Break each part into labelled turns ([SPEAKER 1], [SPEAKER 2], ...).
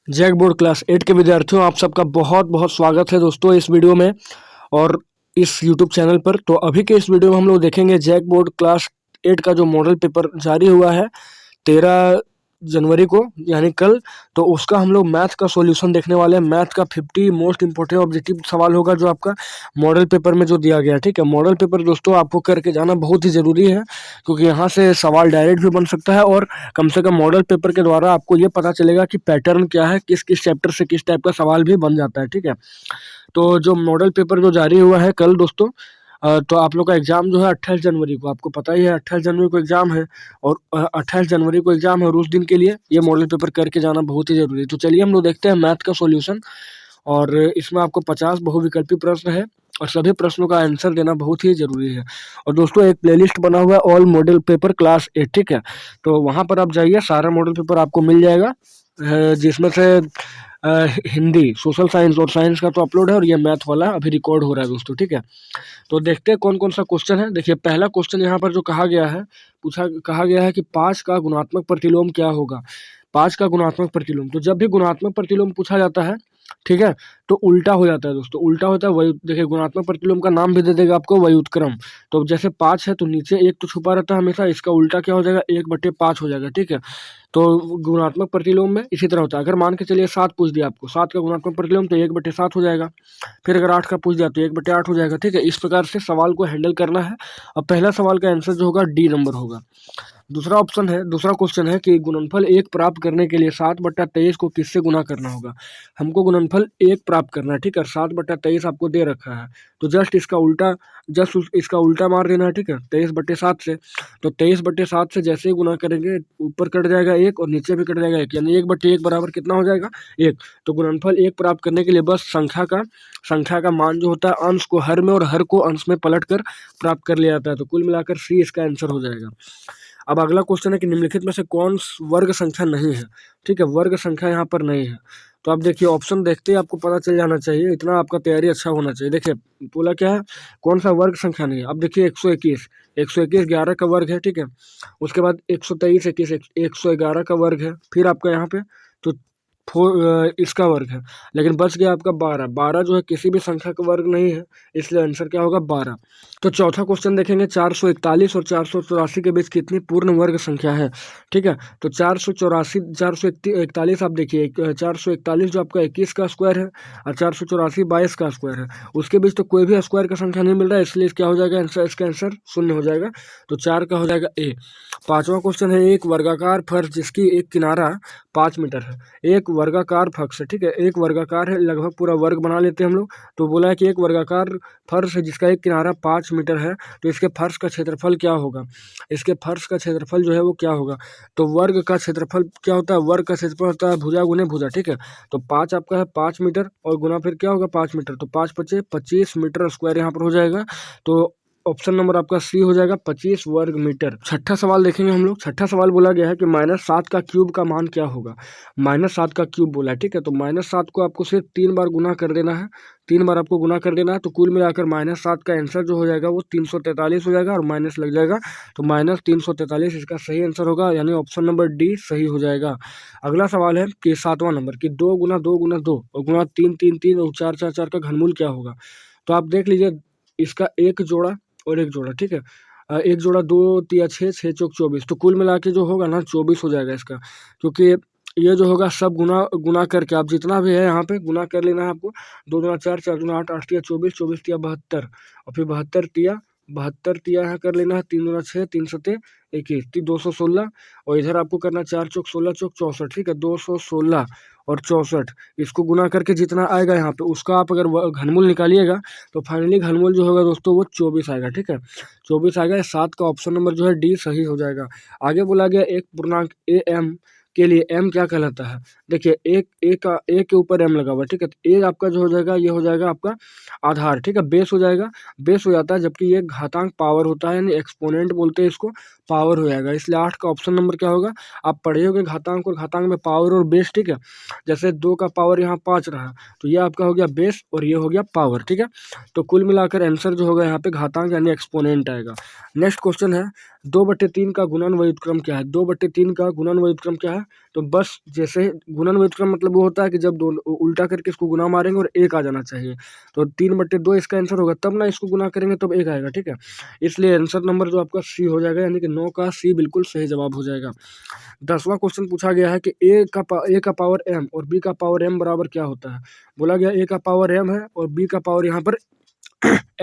[SPEAKER 1] JAC board class 8 के विद्यार्थियों, आप सबका बहुत बहुत स्वागत है दोस्तों इस वीडियो में और इस यूट्यूब चैनल पर। तो अभी के इस वीडियो में हम लोग देखेंगे जैक बोर्ड क्लास 8 का जो मॉडल पेपर जारी हुआ है 13 जनवरी को, यानी कल। तो उसका हम लोग मैथ का सॉल्यूशन देखने वाले हैं। मैथ का 50 मोस्ट इंपॉर्टेंट ऑब्जेक्टिव सवाल होगा जो आपका मॉडल पेपर में जो दिया गया है। ठीक है, मॉडल पेपर दोस्तों आपको करके जाना बहुत ही ज़रूरी है, क्योंकि यहाँ से सवाल डायरेक्ट भी बन सकता है और कम से कम मॉडल पेपर के द्वारा आपको ये पता चलेगा कि पैटर्न क्या है, किस किस चैप्टर से किस टाइप का सवाल भी बन जाता है। ठीक है, तो जो मॉडल पेपर जो जारी हुआ है कल दोस्तों, तो आप लोग का एग्ज़ाम जो है 28 जनवरी को, आपको पता ही है 28 जनवरी को एग्ज़ाम है। और 28 जनवरी को एग्ज़ाम है और उस दिन के लिए ये मॉडल पेपर करके जाना बहुत ही ज़रूरी है। तो चलिए हम लोग देखते हैं मैथ का सॉल्यूशन। और इसमें आपको 50 बहुविकल्पी प्रश्न है और सभी प्रश्नों का आंसर देना बहुत ही ज़रूरी है। और दोस्तों एक प्लेलिस्ट बना हुआ है ऑल मॉडल पेपर क्लास 8। ठीक है, तो वहाँ पर आप जाइए, सारा मॉडल पेपर आपको मिल जाएगा, जिसमें से हिंदी, सोशल साइंस और साइंस का तो अपलोड है और ये मैथ वाला अभी रिकॉर्ड हो रहा है दोस्तों। ठीक है, तो देखते हैं कौन कौन सा क्वेश्चन है। देखिए पहला क्वेश्चन यहाँ पर जो कहा गया है, कहा गया है कि 5 का गुणात्मक प्रतिलोम क्या होगा। 5 का गुणात्मक प्रतिलोम, तो जब भी गुणात्मक प्रतिलोम पूछा जाता है, ठीक है, तो उल्टा हो जाता है दोस्तों। उल्टा होता है वही, देखिए गुणात्मक प्रतिलोम का नाम भी दे देगा आपको, व्युत्क्रम। तो जैसे 5 है तो नीचे 1 तो छुपा रहता है हमेशा, इसका उल्टा क्या हो जाएगा, 1/5 हो जाएगा। ठीक है, तो गुणात्मक प्रतिलोम में इसी तरह होता है। अगर मान के चलिए 7 पूछ दिया आपको, 7 का गुणात्मक प्रतिलोम तो 1/7 हो जाएगा। फिर अगर 8 का पूछ दिया तो 1/8 हो जाएगा। ठीक है, इस प्रकार से सवाल को हैंडल करना है। और पहला सवाल का आंसर जो होगा डी नंबर होगा। दूसरा क्वेश्चन है कि गुणनफल 1 प्राप्त करने के लिए 7/23 को किससे गुना करना होगा। हमको गुणनफल 1 प्राप्त करना है। ठीक है, 7/23 आपको दे रखा है, तो इसका उल्टा मार देना है। ठीक है, 23/7 से, तो 23/7 से जैसे ही गुना करेंगे ऊपर कट जाएगा 1 और नीचे भी कट जाएगा 1, यानी 1/1 बराबर कितना हो जाएगा, 1। तो गुणनफल 1 प्राप्त करने के लिए बस संख्या का मान जो होता है अंश को हर में और हर को अंश में पलट कर प्राप्त कर लिया जाता है। तो कुल मिलाकर सी इसका आंसर हो जाएगा। अब अगला क्वेश्चन है कि निम्नलिखित में से कौन वर्ग संख्या नहीं है। ठीक है, वर्ग संख्या यहाँ पर नहीं है। तो आप देखिए ऑप्शन देखते ही आपको पता चल जाना चाहिए, इतना आपका तैयारी अच्छा होना चाहिए। देखिए बोला क्या है, कौन सा वर्ग संख्या नहीं है। अब देखिए 121 11 का वर्ग है। ठीक है, उसके बाद 123 111 का वर्ग है। फिर आपका यहाँ पे तो इसका वर्ग है, लेकिन बच गया आपका 12 जो है किसी भी संख्या का वर्ग नहीं है, इसलिए आंसर क्या होगा, 12। तो चौथा क्वेश्चन देखेंगे, 441 और 484 के बीच कितनी पूर्ण वर्ग संख्या है। ठीक है, तो 441 आप देखिए, 441 जो आपका 21 का स्क्वायर है और 484 22 का स्क्वायर है, उसके बीच तो कोई भी स्क्वायर का संख्या नहीं मिल रहा है, इसलिए क्या हो जाएगा आंसर, इसका आंसर 0 हो जाएगा। तो 4 का हो जाएगा ए। पांचवा क्वेश्चन है, एक वर्गाकार फर्श जिसकी एक किनारा 5 मीटर है। एक वर्गाकार फर्श है। ठीक है, एक वर्गाकार है, लगभग पूरा वर्ग बना लेते हैं हम लोग। तो बोला है कि एक वर्गाकार फर्श है जिसका एक किनारा 5 मीटर है, तो इसके फर्श का क्षेत्रफल क्या होगा। इसके फर्श का क्षेत्रफल जो है वो क्या होगा, तो वर्ग का क्षेत्रफल क्या होता है, वर्ग का क्षेत्रफल होता है भुजा गुने भुजा। ठीक है, तो 5 आपका है 5 मीटर और गुना फिर क्या होगा 5 मीटर, तो 5 × 5 = 25 मीटर स्क्वायर यहाँ पर हो जाएगा। तो ऑप्शन नंबर आपका सी हो जाएगा, 25 वर्ग मीटर। छठा सवाल देखेंगे हम लोग। छठा सवाल बोला गया है कि -7 का क्यूब का मान क्या होगा। -7 का क्यूब बोला है। ठीक है, तो -7 को आपको सिर्फ 3 बार गुना कर देना है, 3 बार आपको गुना कर देना है। तो कुल मिलाकर -7 का आंसर जो हो जाएगा वो 343 हो जाएगा और माइनस लग जाएगा, तो -343 इसका सही आंसर होगा, यानी ऑप्शन नंबर डी सही हो जाएगा। अगला सवाल है कि 7वां नंबर कि 2 × 2 × 2 और गुणा 3 3 3 और 4 4 4 का घनमूल क्या होगा। तो आप देख लीजिए, इसका एक जोड़ा और एक जोड़ा। ठीक है, एक जोड़ा 2 × 6 6 × 24, तो कुल मिला के जो होगा ना 24 हो जाएगा इसका, क्योंकि ये जो होगा सब गुना करके आप जितना भी है यहाँ पे गुना कर लेना है आपको। 2 × 4 4 × 8 8 × 24 24 × 72 और फिर 72 तिया यहाँ कर लेना है। 3 × 6 3 × 7 21 216 और इधर आपको करना 4 × 16 × 64। ठीक है, 216 और 64, इसको गुना करके जितना आएगा यहाँ पे उसका आप अगर घनमूल निकालिएगा तो फाइनली घनमूल जो होगा दोस्तों वो 24 आएगा। ठीक है, 24 आएगा। 7 का ऑप्शन नंबर जो है डी सही हो जाएगा। आगे बोला गया एक पूर्णांक ए एम के लिए एम क्या कहलाता है। देखिए एक ए के ऊपर एम लगा हुआ है। ठीक है, तो ए आपका जो हो जाएगा ये हो जाएगा आपका आधार। ठीक है, बेस हो जाएगा, बेस हो जाता है, जबकि ये घातांक पावर होता है, यानी एक्सपोनेंट बोलते हैं इसको, पावर हो जाएगा। इसलिए 8 का ऑप्शन नंबर क्या होगा, आप पढ़े होगे घातांक और घातांक में पावर और बेस। ठीक है, जैसे 2 का पावर यहाँ 5 रहा, तो ये आपका हो गया बेस और ये हो गया पावर। ठीक है, तो कुल मिलाकर आंसर जो होगा यहाँ पे घातांक यानी एक्सपोनेंट आएगा। नेक्स्ट क्वेश्चन है 2/3 का गुणन व्युत्क्रम क्या है? 2/3 का गुणन व्युत्क्रम क्या है? तो बस जैसे गुणन व्युत्क्रम मतलब वो होता है कि जब दोनों उल्टा करके इसको गुणा मारेंगे और 1 आ जाना चाहिए। तो 3/2 इसका आंसर होगा, तब ना इसको गुणा करेंगे तब 1 आएगा, ठीक है। इसलिए आंसर नंबर जो आपका सी हो जाएगा, यानी कि 9 का सी बिल्कुल सही जवाब हो जाएगा। 10वां क्वेश्चन पूछा गया है कि ए का पावर m और b का पावर m बराबर क्या होता है? बोला गया a का पावर m है और b का पावर यहाँ पर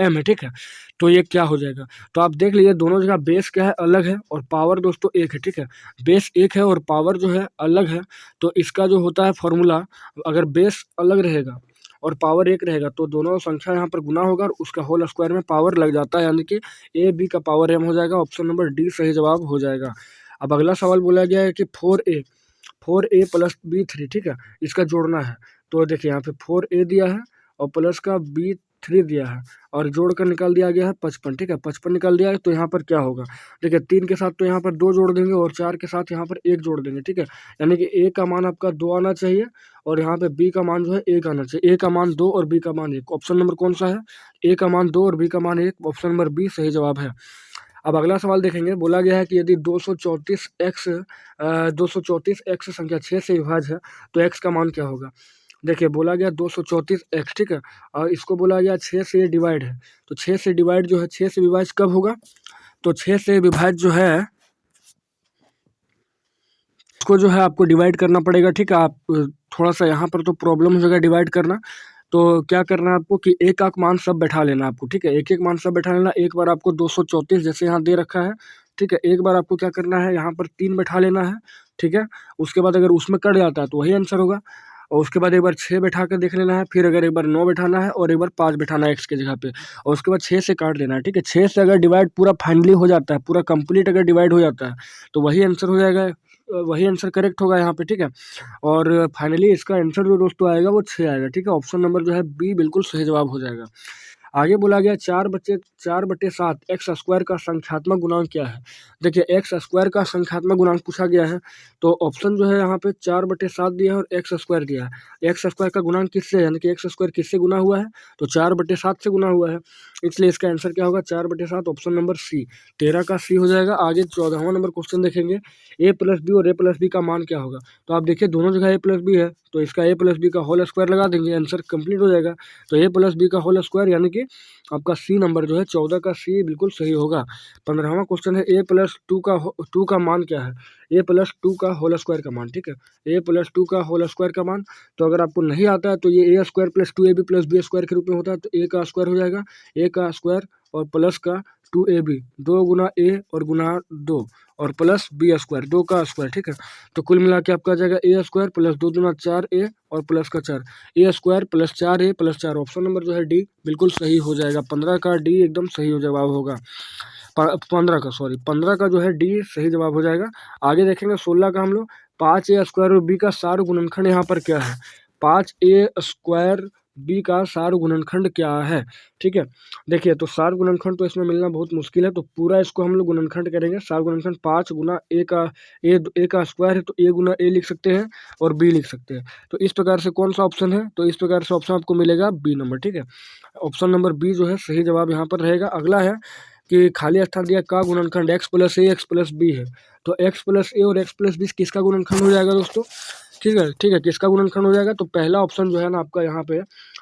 [SPEAKER 1] m है, ठीक है। तो ये क्या हो जाएगा? तो आप देख लीजिए दोनों जगह बेस क्या है, अलग है, और पावर दोस्तों एक है, ठीक है। बेस एक है और पावर जो है अलग है, तो इसका जो होता है फॉर्मूला, अगर बेस अलग रहेगा और पावर एक रहेगा तो दोनों संख्या यहाँ पर गुना होगा और उसका होल स्क्वायर में पावर लग जाता है, यानी कि ए बी का पावर m हो जाएगा। ऑप्शन नंबर डी सही जवाब हो जाएगा। अब अगला सवाल बोला गया है कि 4a प्लस b3, ठीक है, इसका जोड़ना है। तो देखिए यहाँ पे 4a दिया है और प्लस का b3 दिया है और जोड़ कर निकाल दिया गया है 55, ठीक है। 55 निकाल दिया है तो यहाँ पर क्या होगा? देखिए 3 के साथ तो यहाँ पर 2 जोड़ देंगे और 4 के साथ यहाँ पर 1 जोड़ देंगे, ठीक है। यानी कि a का मान आपका 2 आना चाहिए और यहाँ पे b का मान जो है 1 आना चाहिए। a का मान 2 और b का मान 1। ऑप्शन नंबर कौन सा है? a का मान 2 और b का मान 1। ऑप्शन नंबर बी सही जवाब है। अब अगला सवाल देखेंगे। बोला गया है कि यदि 234x संख्या 6 से विभाज्य है तो x का मान क्या होगा? देखिए बोला गया 234x, ठीक है, और इसको बोला गया 6 से ये डिवाइड है। तो 6 से डिवाइड जो है 6 से विभाज्य कब होगा? तो 6 से विभाज्य जो है इसको जो है आपको डिवाइड करना पड़ेगा, ठीक है। आप थोड़ा सा यहाँ पर तो प्रॉब्लम हो जाएगा डिवाइड करना। तो क्या करना है आपको कि एक एक मान सब बैठा लेना आपको, ठीक है। एक एक मान सब बैठा लेना। एक बार आपको 234 जैसे यहाँ दे रखा है, ठीक है, एक बार आपको क्या करना है यहाँ पर 3 बैठा लेना है, ठीक है। उसके बाद अगर उसमें कट जाता है तो वही आंसर होगा। और उसके बाद एक बार 6 बैठा कर देख लेना है, फिर अगर एक बार 9 बैठाना है और एक बार 5 बैठाना है एक्स की जगह पे, और उसके बाद 6 से काट लेना है, ठीक है। 6 से अगर डिवाइड पूरा फाइनली हो जाता है, पूरा कंप्लीट अगर डिवाइड हो जाता है तो वही आंसर हो जाएगा, वही आंसर करेक्ट होगा यहाँ पे, ठीक है। और फाइनली इसका आंसर जो दोस्तों आएगा वो 6 आएगा, ठीक है। ऑप्शन नंबर जो है बी बिल्कुल सही जवाब हो जाएगा। आगे बोला गया 4/7 एक्स स्क्वायर का संख्यात्मक गुणांक क्या है? देखिए एक्स स्क्वायर का संख्यात्मक गुणांक पूछा गया है, तो ऑप्शन जो है यहाँ पे 4/7 दिया है और एक्स स्क्वायर दिया है। एक्स स्क्वायर का गुणांक किससे है, यानी कि एक्स स्क्वायर किससे गुना हुआ है? तो 4/7 से गुना हुआ है, इसलिए इसका आंसर क्या होगा? 4/7। ऑप्शन नंबर सी, 13 का सी हो जाएगा। आगे 14वां नंबर क्वेश्चन देखेंगे। ए प्लस बी और ए प्लस बी का मान क्या होगा? तो आप देखिए दोनों जगह ए प्लस बी है, तो इसका ए प्लस बी का होल स्क्वायर लगा देंगे, आंसर कंप्लीट हो जाएगा। तो ए प्लस बी का होल स्क्वायर, यानी कि आपका सी नंबर जो है 14 का सी बिल्कुल सही होगा। 15वां क्वेश्चन है। टू का मान क्या है? ए प्लस टू का होल स्क्वायर का मान, ठीक है। ए प्लस टू का होल स्क्वायर का मान, तो अगर आपको नहीं आता है तो ये A square plus 2ab plus B square के रूप में होता है। तो ए का स्क्वायर हो जाएगा, ए का स्क्वायर और प्लस का 2ab, 2 गुना ए और गुना 2 और प्लस बी स्क्वायर, 2 का स्क्वायर, ठीक है। तो कुल मिला के आपका आ जाएगा ए स्क्वायर प्लस 2 दूना 4a और प्लस का 4, A square plus 4a plus 4। Option number जो है डी बिल्कुल सही हो जाएगा। 15 का डी एकदम सही हो जवाब होगा। 15 का जो है डी सही जवाब हो जाएगा। आगे देखेंगे 16 का हम लोग। 5a स्क्वायर और बी का सार गुणनखंड यहाँ पर क्या है? 5a स्क्वायर बी का सार गुणनखंड क्या है, ठीक है। देखिए तो सार गुणनखंड तो इसमें मिलना बहुत मुश्किल है, तो पूरा इसको हम लोग गुणनखंड करेंगे। सार गुणनखंड 5 गुना ए का स्क्वायर है, तो ए गुना ए लिख सकते हैं और बी लिख सकते हैं। तो इस प्रकार से कौन सा ऑप्शन है? तो इस प्रकार से ऑप्शन आपको मिलेगा बी नंबर, ठीक है। ऑप्शन नंबर बी जो है सही जवाब यहाँ पर रहेगा। अगला है कि खाली स्थान दिया का गुणनखंड एक्स प्लस ए एक्स प्लस बी है। तो एक्स प्लस ए और एक्स प्लस बी किसका गुणनखंड हो जाएगा दोस्तों? ठीक है, ठीक है, किसका गुणनखंड हो जाएगा? तो पहला ऑप्शन जो है ना आपका यहाँ पे,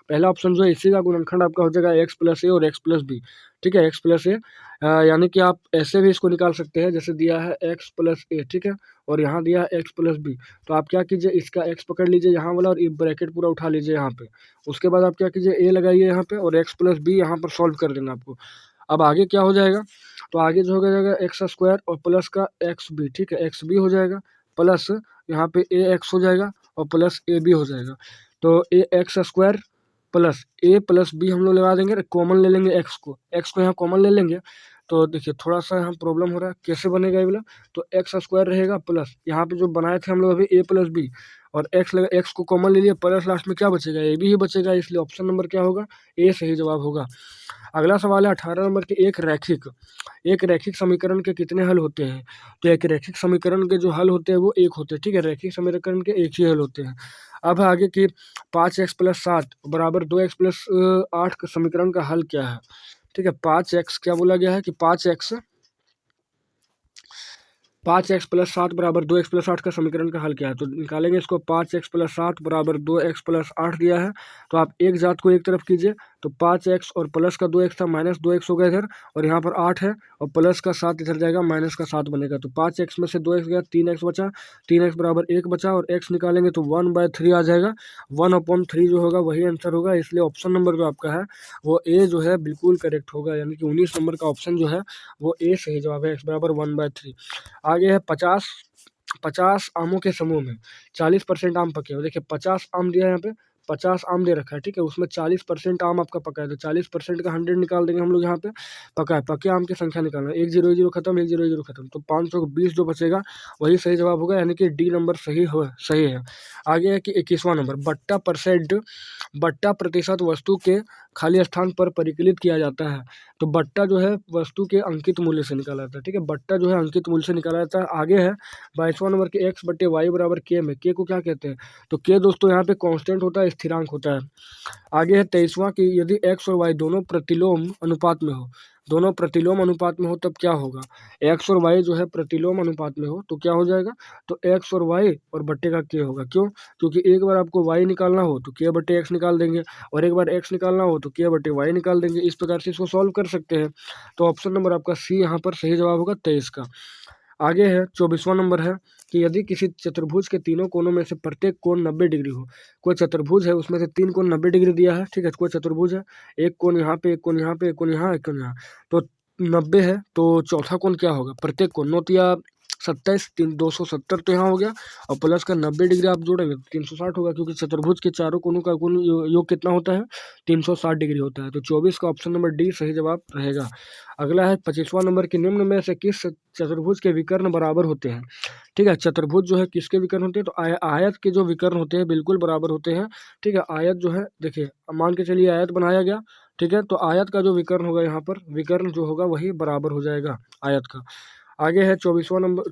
[SPEAKER 1] पहला ऑप्शन जो है इसी का गुणनखंड आपका हो जाएगा एक्स प्लस ए और एक्स प्लस बी, ठीक है। एक्स प्लस ए, यानी कि आप ऐसे भी इसको निकाल सकते हैं, जैसे दिया है एक्स प्लस ए, ठीक है, और यहाँ दिया है एक्स प्लस बी। तो आप क्या कीजिए, इसका एक्स पकड़ लीजिए यहाँ वाला और ये ब्रैकेट पूरा उठा लीजिए यहाँ पे। उसके बाद आप क्या कीजिए, ए लगाइए यहाँ पे और एक्स प्लस बी यहाँ पर सॉल्व कर देना आपको। अब आगे क्या हो जाएगा? तो आगे जो हो जाएगा एक्स स्क्वायर और प्लस का एक्स बी, ठीक है, एक्स बी हो जाएगा प्लस यहाँ पे ए एक्स हो जाएगा और प्लस ए बी हो जाएगा। तो ए एक्स स्क्वायर प्लस ए प्लस बी हम लोग लगा देंगे, कॉमन ले लेंगे एक्स को यहाँ कॉमन ले लेंगे। तो देखिए थोड़ा सा यहाँ प्रॉब्लम हो रहा है, कैसे बनेगा ये वाला? तो एक्स स्क्वायर रहेगा प्लस यहाँ पे जो बनाए थे हम लोग अभी ए प्लस बी, और एक्स को कॉमन ले लिया, प्लस लास्ट में क्या बचेगा? ए बी ही बचेगा, इसलिए ऑप्शन नंबर क्या होगा? ए सही जवाब होगा। अगला सवाल है 18 नंबर के। एक रैखिक समीकरण के कितने हल होते हैं? तो एक रैखिक समीकरण के जो हल होते हैं वो एक होते हैं, ठीक है। रैखिक समीकरण के एक ही हल होते हैं। अब आगे की 5x प्लस 7 बराबर 2x प्लस 8 समीकरण का हल क्या है? ठीक है, 5x क्या बोला गया है कि 5x 5x प्लस 7 बराबर 2x प्लस 8 का समीकरण का हल क्या है? तो निकालेंगे इसको। 5x प्लस 7 बराबर 2x प्लस 8 दिया है, तो आप एक जात को एक तरफ कीजिए, तो 5x और प्लस का 2x था, माइनस 2x हो गया इधर, और यहाँ पर 8 है और प्लस का 7 इधर जाएगा, माइनस का 7 बनेगा। तो 5x में से 2x गया, 3x बचा, 3x बराबर 1 बचा, और x निकालेंगे तो 1/3 आ जाएगा। 1/3 जो होगा वही आंसर होगा, इसलिए ऑप्शन नंबर जो आपका है वो ए जो है बिल्कुल करेक्ट होगा, यानी कि 19 नंबर का ऑप्शन जो है वो ए सही जवाब है, x बराबर 1/3। आगे है 50 आमों के समूह में 40% आम पके हुए। देखिए 50 आम दिया है, यहाँ पे 50 आम दे रखा है, ठीक है, उसमें 40% आम आपका पका है, तो 40% का 100 निकाल देंगे हम लोग। यहाँ पे पका है, पके आम की संख्या निकालना है, 1 0 0 खत्म, 1 0 0 खत्म, तो 520 जो बचेगा वही सही जवाब होगा, यानी कि डी नंबर सही है। आगे है कि 21वां नंबर, बट्टा प्रतिशत वस्तु के खाली स्थान पर परिकलित किया जाता है। तो बट्टा जो है वस्तु के अंकित मूल्य से निकाला जाता है, ठीक है, बट्टा जो है अंकित मूल्य से निकाला जाता है। आगे है 22वां नंबर के x/y बराबर k में, k को क्या कहते हैं? तो k दोस्तों यहाँ पे कांस्टेंट होता है, स्थिरांक होता है। आगे है 23वां कि यदि x और y दोनों प्रतिलोम अनुपात में हो तब क्या होगा? x और y जो है प्रतिलोम अनुपात में हो तो क्या हो जाएगा? तो x और y और बट्टे का k होगा। क्यों? क्योंकि एक बार आपको y निकालना हो तो k/x निकाल देंगे, और एक बार x निकालना हो तो k/y निकाल देंगे। इस प्रकार से इसको सॉल्व कर सकते हैं। तो ऑप्शन नंबर आपका सी यहाँ पर सही जवाब होगा 23 का। आगे है 24वां नंबर है कि यदि किसी चतुर्भुज के तीनों कोनों में से प्रत्येक कोण 90 डिग्री हो। कोई चतुर्भुज है, उसमें से 3 कोण 90 डिग्री दिया है, ठीक है, कोई चतुर्भुज है, एक कोण यहाँ पे, एक कोण यहाँ पे, एक कोण यहाँ, एक कोण यहाँ, तो 90 है, तो चौथा कोण क्या होगा? प्रत्येक कोण 9 या 27, 270 तो यहाँ हो गया, और प्लस का 90 डिग्री आप जोड़ेंगे तो 360 होगा, क्योंकि चतुर्भुज के चारों कोनों का कोण योग कितना होता है? 360 डिग्री होता है। तो 24 का ऑप्शन नंबर डी सही जवाब रहेगा। अगला है 25वां नंबर कि निम्न में से किस चतुर्भुज के विकर्ण बराबर होते हैं? ठीक है, चतुर्भुज जो है किसके विकर्ण होते हैं? तो आयत के जो विकर्ण होते हैं बिल्कुल बराबर होते हैं, ठीक है। आयत जो है, देखिए मान के चलिए आयत बनाया गया, ठीक है, तो आयत का जो विकर्ण होगा यहाँ पर विकर्ण जो होगा वही बराबर हो जाएगा आयत का। आगे है 26वां नंबर,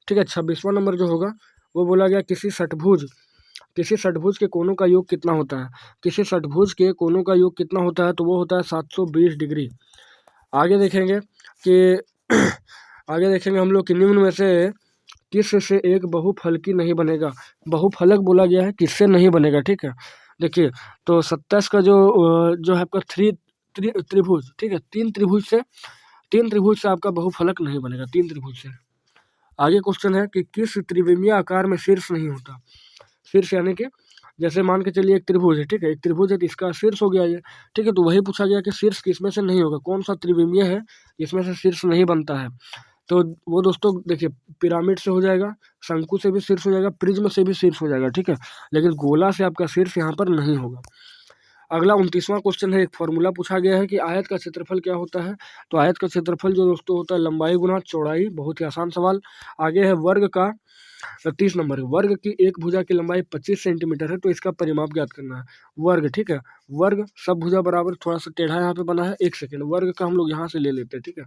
[SPEAKER 1] ठीक है, 26वां नंबर जो होगा वो बोला गया किसी षटभुज के कोनों का योग कितना होता है? किसी षटभुज के कोनों का योग कितना होता है? तो वो होता है 720 डिग्री। आगे देखेंगे कि आगे देखेंगे हम लोग कि निम्न में से किस से एक बहुफलकी नहीं बनेगा? बहुफलक बोला गया है, किससे नहीं बनेगा, ठीक है। देखिए तो 27 का जो है आपका त्रिभुज, ठीक है, तीन त्रिभुज से आपका बहुफलक नहीं बनेगा, 3 त्रिभुज से। आगे क्वेश्चन है कि किस त्रिविमीय आकार में शीर्ष नहीं होता? शीर्ष यानी कि जैसे मान के चलिए एक त्रिभुज है, ठीक है, एक त्रिभुज है तो इसका शीर्ष हो गया ये, ठीक है, तो वही पूछा गया कि शीर्ष किसमें से नहीं होगा, कौन सा त्रिविमीय है जिसमें से शीर्ष नहीं बनता है? तो वो दोस्तों देखिए पिरामिड से हो जाएगा, शंकु से भी शीर्ष हो जाएगा, प्रिज्म से भी शीर्ष हो जाएगा, ठीक है, लेकिन गोला से आपका शीर्ष यहाँ पर नहीं होगा। अगला 29वां क्वेश्चन है, एक फॉर्मूला पूछा गया है कि आयत का क्षेत्रफल क्या होता है? तो आयत का क्षेत्रफल जो दोस्तों होता है लंबाई गुना चौड़ाई। बहुत ही आसान सवाल। आगे है वर्ग का 30 नंबर, वर्ग की एक भुजा की लंबाई 25 सेंटीमीटर है, तो इसका परिमाप ज्ञात करना है। वर्ग, ठीक है, वर्ग सब भुजा बराबर, थोड़ा सा टेढ़ा यहाँ पे बना है, 1 सेकेंड, वर्ग का हम लोग यहाँ से ले लेते हैं, ठीक है,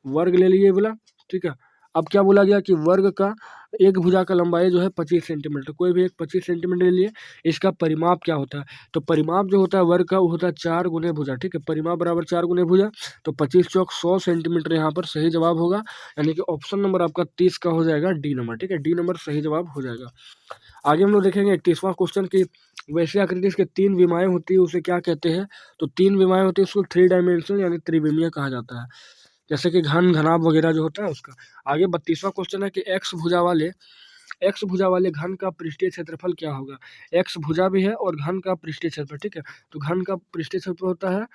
[SPEAKER 1] वर्ग ले लिए बोला, ठीक है। अब क्या बोला गया कि वर्ग का एक भुजा का लंबाई जो है 25 सेंटीमीटर, कोई भी एक 25 सेंटीमीटर ले लिए, इसका परिमाप क्या होता है? तो परिमाप जो होता है वर्ग का वो होता है 4 गुने भुजा, ठीक है, परिमाप बराबर 4 गुने भुजा, तो 25 चौक 100 सेंटीमीटर यहाँ पर सही जवाब होगा, यानी कि ऑप्शन नंबर आपका 30 का हो जाएगा, डी नंबर, ठीक है, डी नंबर सही जवाब हो जाएगा। आगे हम लोग देखेंगे 31वां क्वेश्चन की वैसे आकृति इसके 3 विमाएँ होती है उसे क्या कहते हैं? तो 3 विमाएँ होती है उसको 3 डायमेंशन यानी त्रिविमीय कहा जाता है, जैसे कि घनाभ वगैरह जो होता है उसका। आगे 32वां क्वेश्चन है कि एक्स भुजा वाले घन का पृष्ठीय क्षेत्रफल क्या होगा? एक्स भुजा भी है और घन का पृष्ठीय क्षेत्रफल, ठीक है, तो घन का पृष्ठीय क्षेत्रफल होता है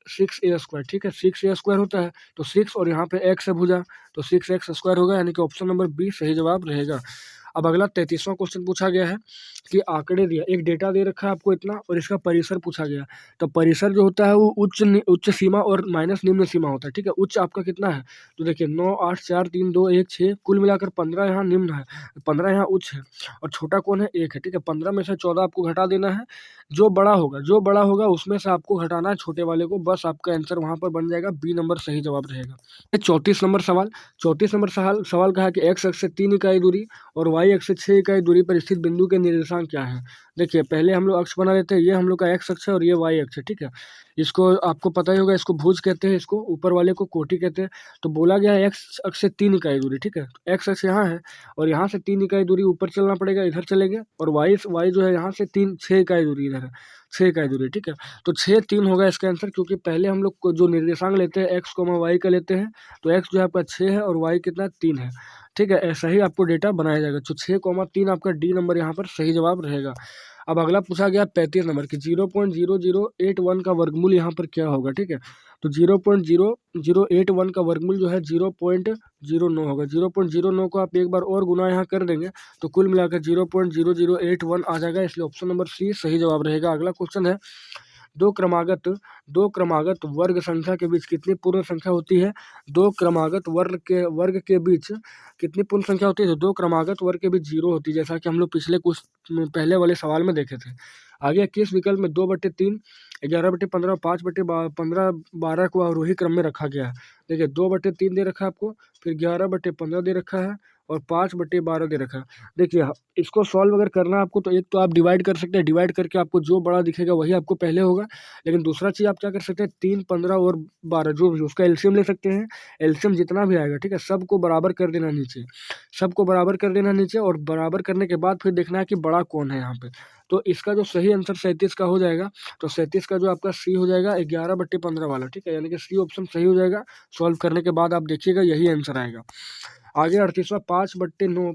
[SPEAKER 1] 6a², ठीक है, 6a² होता है, तो 6 और यहाँ पे एक्स है भुजा, तो 6x² होगा, यानी कि ऑप्शन नंबर बी सही जवाब रहेगा। अब अगला 33वां क्वेश्चन पूछा गया है कि आंकड़े दिया, एक डेटा दे रखा है आपको इतना और इसका परिसर पूछा गया। तो परिसर जो होता है वो उच्च सीमा और माइनस निम्न सीमा होता है, ठीक है। उच्च आपका कितना है? तो देखिए 9, 8, 4, 3, 2, 1, 6, कुल मिलाकर 15 यहाँ निम्न है, 15 यहाँ उच्च है, और छोटा कौन है? 1 है, ठीक है। 15 में से 14 आपको घटा देना है, जो बड़ा होगा उसमें से आपको घटाना है छोटे वाले को, बस आपका आंसर वहाँ पर बन जाएगा, बी नंबर सही जवाब रहेगा। 34 नंबर सवाल, 34 नंबर सवाल कहा कि एक्स अक्ष से 3 इकाई दूरी और वाई अक्ष से 6 इकाई दूरी पर स्थित बिंदु के निर्देशांक क्या है। देखिए पहले हम लोग अक्ष बना लेते हैं, ये हम लोग का एक्स अक्ष है और ये वाई अक्ष है, ठीक है। इसको आपको पता ही होगा, इसको भुज कहते हैं, इसको ऊपर वाले को कोटि कहते हैं। तो बोला गया है एक्स अक्ष से 3 इकाई दूरी, ठीक है। एक्स अक्ष यहाँ है और यहाँ से 3 इकाई दूरी ऊपर चलना पड़ेगा, इधर चलेंगे, और वाई जो है यहाँ से 6 इकाई दूरी इधर है, 6 इकाई दूरी, ठीक है। तो 6 3 होगा इसका आंसर, क्योंकि पहले हम लोग को जो निर्देशांक लेते हैं एक्स कोमा वाई का लेते हैं, तो एक्स जो है आपका 6 है और वाई कितना 3 है, ठीक है। ऐसा ही आपको डेटा बनाया जाएगा। तो 6,3 आपका डी नंबर यहाँ पर सही जवाब रहेगा। अब अगला पूछा गया 35 नंबर की 0.0081 का वर्गमूल यहाँ पर क्या होगा, ठीक है। तो 0.0081 का वर्गमूल जो है 0.09 होगा। 0.09 को आप एक बार और गुना यहाँ कर देंगे तो कुल मिलाकर 0.0081 आ जाएगा, इसलिए ऑप्शन नंबर सी सही जवाब रहेगा। अगला क्वेश्चन है दो क्रमागत वर्ग संख्या के बीच कितनी पूर्ण संख्या होती है। दो क्रमागत वर्ग के बीच कितनी पूर्ण संख्या होती है। तो दो क्रमागत वर्ग के बीच 0 होती है, जैसा कि हम लोग पिछले कुछ पहले वाले सवाल में देखे थे। आगे किस विकल्प में 2/3, 11/15, 5/15, 12 को आरोही क्रम में रखा गया है। देखिए 2/3 दे रखा है आपको, फिर 11/15 दे रखा है और 5/12 दे रखा है। देखिए इसको सॉल्व अगर करना है आपको, तो एक तो आप डिवाइड कर सकते हैं, डिवाइड करके आपको जो बड़ा दिखेगा वही आपको पहले होगा। लेकिन दूसरा चीज़ आप क्या कर सकते हैं, 3, 15 और 12 जो भी उसका एलसीएम ले सकते हैं। एलसीएम जितना भी आएगा, ठीक है, सबको बराबर कर देना नीचे, सबको बराबर कर देना नीचे, और बराबर करने के बाद फिर देखना है कि बड़ा कौन है यहाँ पे। तो इसका जो सही आंसर 37 का हो जाएगा। तो 37 का जो आपका सी हो जाएगा 11/15 वाला, ठीक है, यानी कि सी ऑप्शन सही हो जाएगा। सॉल्व करने के बाद आप देखिएगा यही आंसर आएगा। आगे 38वां 5/9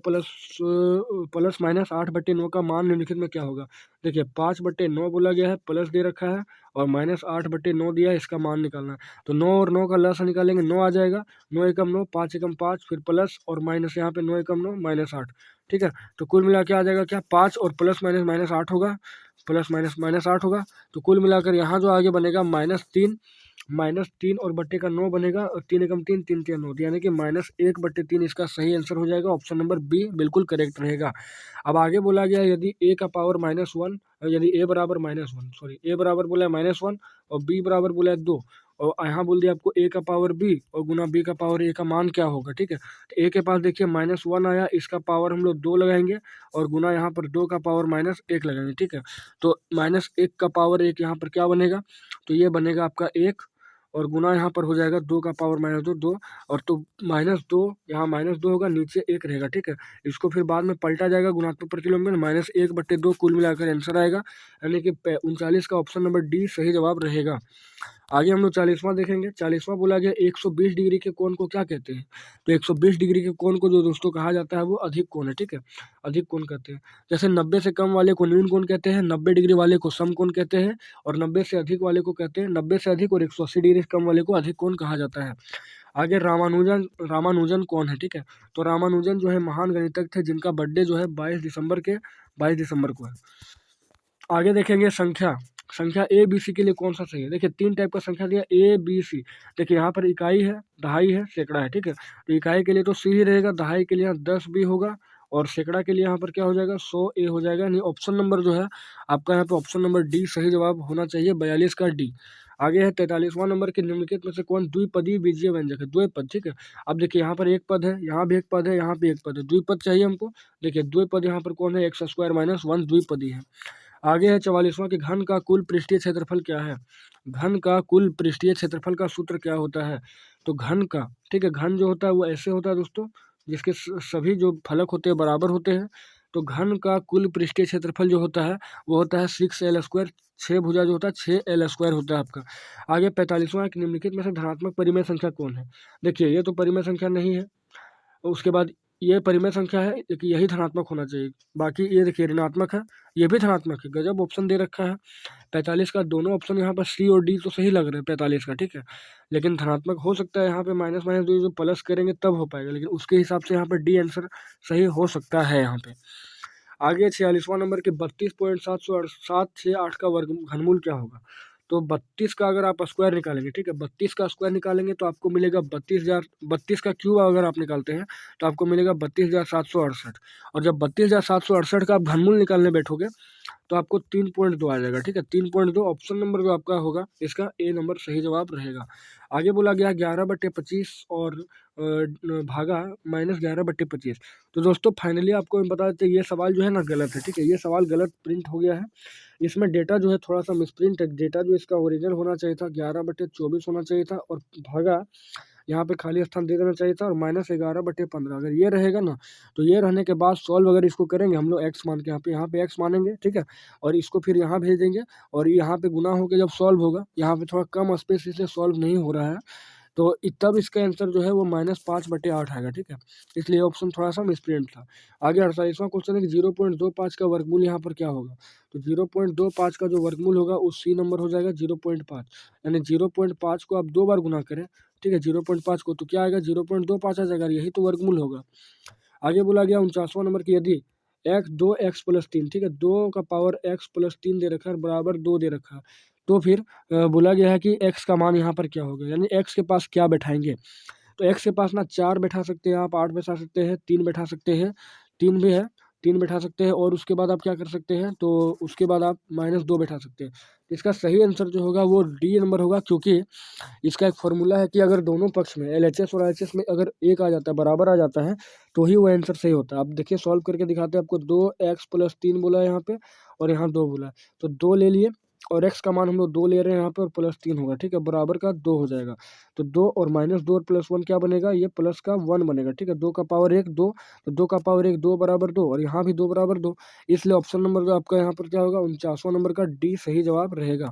[SPEAKER 1] प्लस माइनस 8/9 का मान निम्नलिखित में क्या होगा। देखिए 5/9 बोला गया है, प्लस दे रखा है और माइनस 8/9 दिया है, इसका मान निकालना है। तो 9 और 9 का लसा निकालेंगे, 9 आ जाएगा, 9 एकम 9, 5 एकम 5, फिर प्लस और माइनस यहाँ पे 9 एकम 9 माइनस 8, ठीक है। तो कुल मिला के आ जाएगा क्या, 5 और प्लस माइनस माइनस 8 होगा, प्लस माइनस माइनस 8 होगा। तो कुल मिलाकर यहाँ जो आगे बनेगा -3 और बट्टे का 9 बनेगा, और 3 एकम 3, 3 3 9, यानी कि -1/3 इसका सही आंसर हो जाएगा। ऑप्शन नंबर बी बिल्कुल करेक्ट रहेगा। अब आगे बोला गया यदि a का पावर -1, यदि a बराबर -1, सॉरी a बराबर बोला है -1 और b बराबर बोला है 2, और यहाँ बोल दिया आपको a का पावर b और गुना b का पावर a का मान क्या होगा, ठीक है। तो a के पास देखिए -1 आया, इसका पावर हम लोग 2 लगाएंगे और गुना यहाँ पर 2 का पावर -1 लगाएंगे, ठीक है। तो -1 का पावर 1 यहाँ पर क्या बनेगा, तो ये बनेगा आपका 1 और गुना यहाँ पर हो जाएगा 2 का पावर -2, 2, और तो -2 यहाँ -2 होगा, नीचे 1 रहेगा, ठीक है। इसको फिर बाद में पलटा जाएगा गुणात्मक प्रतिलोम में, -1/2 कुल मिलाकर आंसर आएगा, यानी कि 39 का ऑप्शन नंबर डी सही जवाब रहेगा। आगे हम लोग 40वां देखेंगे। 40वां बोला गया 120 डिग्री के कोण को क्या कहते हैं। तो 120 डिग्री के कोण को जो दोस्तों कहा जाता है वो अधिक कोण है, ठीक है, अधिक कोण कहते हैं। जैसे 90 से कम वाले को न्यून कोण कहते हैं, 90 डिग्री वाले को सम कोण कहते हैं, और 90 से अधिक वाले को कहते हैं, 90 से अधिक और 180 डिग्री से कम वाले को अधिक कोण कहा जाता है। आगे रामानुजन कौन है, ठीक है। तो रामानुजन जो है महान गणितज्ञ थे, जिनका बर्थडे जो है 22 दिसंबर को है। आगे देखेंगे संख्या ए बी सी के लिए कौन सा सही है। देखिए 3 टाइप का संख्या दिया ए बी सी। देखिए यहाँ पर इकाई है, दहाई है, सैकड़ा है, ठीक है। तो इकाई के लिए तो सी ही रहेगा, दहाई के लिए यहाँ 10 बी होगा, और सैकड़ा के लिए यहाँ पर क्या हो जाएगा 100 ए हो जाएगा। यानी ऑप्शन नंबर जो है आपका यहाँ पे ऑप्शन नंबर डी सही जवाब होना चाहिए, 42 का डी। आगे है 43वां नंबर के निम्नलिखित में से कौन द्विपदी बीजीय व्यंजक है। द्विपद, ठीक है। अब देखिए यहाँ पर एक पद है, यहाँ भी एक पद है, यहाँ भी एक पद है, द्विपद चाहिए हमको। देखिए द्विपद यहाँ पर कौन है, x² - 1 द्विपदी है। आगे है 44वां कि घन का कुल पृष्ठीय क्षेत्रफल क्या है। घन का कुल पृष्ठीय क्षेत्रफल का सूत्र क्या होता है। तो घन का, ठीक है, घन जो होता है वो ऐसे होता है दोस्तों, जिसके सभी जो फलक होते हैं बराबर होते हैं। तो घन का कुल पृष्ठीय क्षेत्रफल जो होता है वो होता है 6l², 6 भुजा जो होता है 6l² होता है आपका। आगे 45वां कि निम्नलिखित में से धनात्मक परिमेय संख्या कौन है। देखिए ये तो परिमेय संख्या नहीं है, उसके बाद ये परिमेय संख्या है कि यही धनात्मक होना चाहिए, बाकी ये देखिए ऋणात्मक है, ये भी धनात्मक है। गजब ऑप्शन दे रखा है। 45 का दोनों ऑप्शन यहाँ पर सी और डी तो सही लग रहे हैं 45 का, ठीक है, लेकिन धनात्मक हो सकता है यहाँ पे माइनस जो प्लस करेंगे तब हो पाएगा, लेकिन उसके हिसाब से यहाँ पर डी आंसर सही हो सकता है यहाँ पे। आगे 46वां नंबर के 32.768 का वर्ग घनमूल क्या होगा। तो 32 का अगर आप स्क्वायर निकालेंगे, ठीक है, 32 का स्क्वायर निकालेंगे तो आपको मिलेगा 32 का क्यूब अगर आप निकालते हैं तो आपको मिलेगा 32,768, और जब 32,768 का आप घनमूल निकालने बैठोगे तो आपको 3.2 आ जाएगा। ठीक है, 3.2 ऑप्शन नंबर जो आपका होगा इसका ए नंबर सही जवाब रहेगा। आगे बोला गया 11/25 और भागा -11/25। तो दोस्तों फाइनली आपको मैं बता देते ये सवाल जो है ना गलत है। ठीक है, ये सवाल गलत प्रिंट हो गया है। इसमें डेटा जो है थोड़ा सा मिसप्रिंट है। डेटा जो इसका ओरिजिनल होना चाहिए था 11/24 होना चाहिए था, और भागा यहाँ पे खाली स्थान दे देना चाहिए था, और -11/15 अगर ये रहेगा ना, तो ये रहने के बाद सॉल्व अगर इसको करेंगे हम लोग एक्स मान के यहाँ पे एक्स मानेंगे। ठीक है, और इसको फिर यहाँ भेज देंगे, और यहाँ पे गुना होकर जब सॉल्व होगा, यहाँ पे थोड़ा कम स्पेस इसलिए सॉल्व नहीं हो रहा है, तो तब इसका आंसर जो है वो -5/8 आएगा। ठीक है, इसलिए ऑप्शन थोड़ा सा मिसप्रिंट था। आगे 48वां क्वेश्चन है कि 0.25 का वर्गमूल यहाँ पर क्या होगा। तो 0.25 का जो वर्गमूल होगा वो सी नंबर हो जाएगा 0.5, यानी 0.5 को आप 2 बार गुना करें। ठीक है, 0.5 को, तो क्या आएगा 0.25 आ जाएगा, यही तो वर्गमूल होगा। आगे बोला गया 49वां नंबर की यदि x 2x+3, ठीक है, 2 का पावर x+3 दे रखा है बराबर 2 दे रखा है, तो फिर बोला गया है कि x का मान यहाँ पर क्या होगा, यानी x के पास क्या बैठाएंगे। तो x के पास ना 4 बैठा सकते हैं आप, 8 बैठा सकते हैं, 3 बैठा सकते हैं, 3 भी है, 3 बैठा सकते हैं, और उसके बाद आप क्या कर सकते हैं, तो उसके बाद आप -2 बैठा सकते हैं। इसका सही आंसर जो होगा वो डी नंबर होगा, क्योंकि इसका एक फॉर्मूला है कि अगर दोनों पक्ष में LHS और RHS में अगर एक आ जाता है, बराबर आ जाता है, तो ही वो आंसर सही होता है। आप देखिए सॉल्व करके दिखाते हैं आपको। 2x+3 बोला है यहाँ पे, और यहाँ 2 बोला है, तो 2 ले लिए, और x का मान हम लोग 2 ले रहे हैं यहाँ पे, और +3 होगा। ठीक है, बराबर का 2 हो जाएगा, तो 2 और -2 और +1 क्या बनेगा, ये प्लस का 1 बनेगा। ठीक है, 2 का पावर 1 2, तो 2 का पावर 1 2 बराबर 2, और यहाँ भी 2 बराबर 2, इसलिए ऑप्शन नंबर जो आपका यहाँ पर क्या होगा 49वां नंबर का डी सही जवाब रहेगा।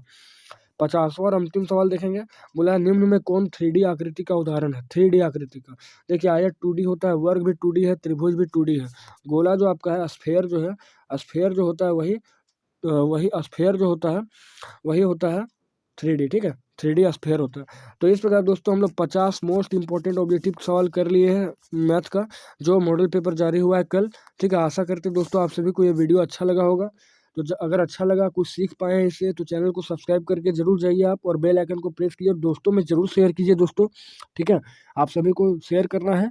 [SPEAKER 1] 50वां और अंतिम सवाल देखेंगे। बोला है निम्न में कौन 3D आकृति का उदाहरण है। 3D आकृति का देखिए, आयत 2D होता है, वर्ग भी 2D है, त्रिभुज भी 2D है, गोला जो आपका है, स्फेयर जो है, स्फेयर जो होता है वही स्फेयर जो होता है वही होता है 3D। ठीक है, 3D स्फेयर होता है। तो इस प्रकार दोस्तों हम लोग 50 मोस्ट इंपॉर्टेंट ऑब्जेक्टिव सवाल कर लिए हैं मैथ का, जो मॉडल पेपर जारी हुआ है कल। ठीक है, आशा करते दोस्तों आप सभी को ये वीडियो अच्छा लगा होगा। तो अगर अच्छा लगा, कुछ सीख पाए हैं इससे, तो चैनल को सब्सक्राइब करके जरूर जाइए आप, और बेल आइकन को प्रेस कीजिए, दोस्तों में जरूर शेयर कीजिए दोस्तों। ठीक है, आप सभी को शेयर करना है।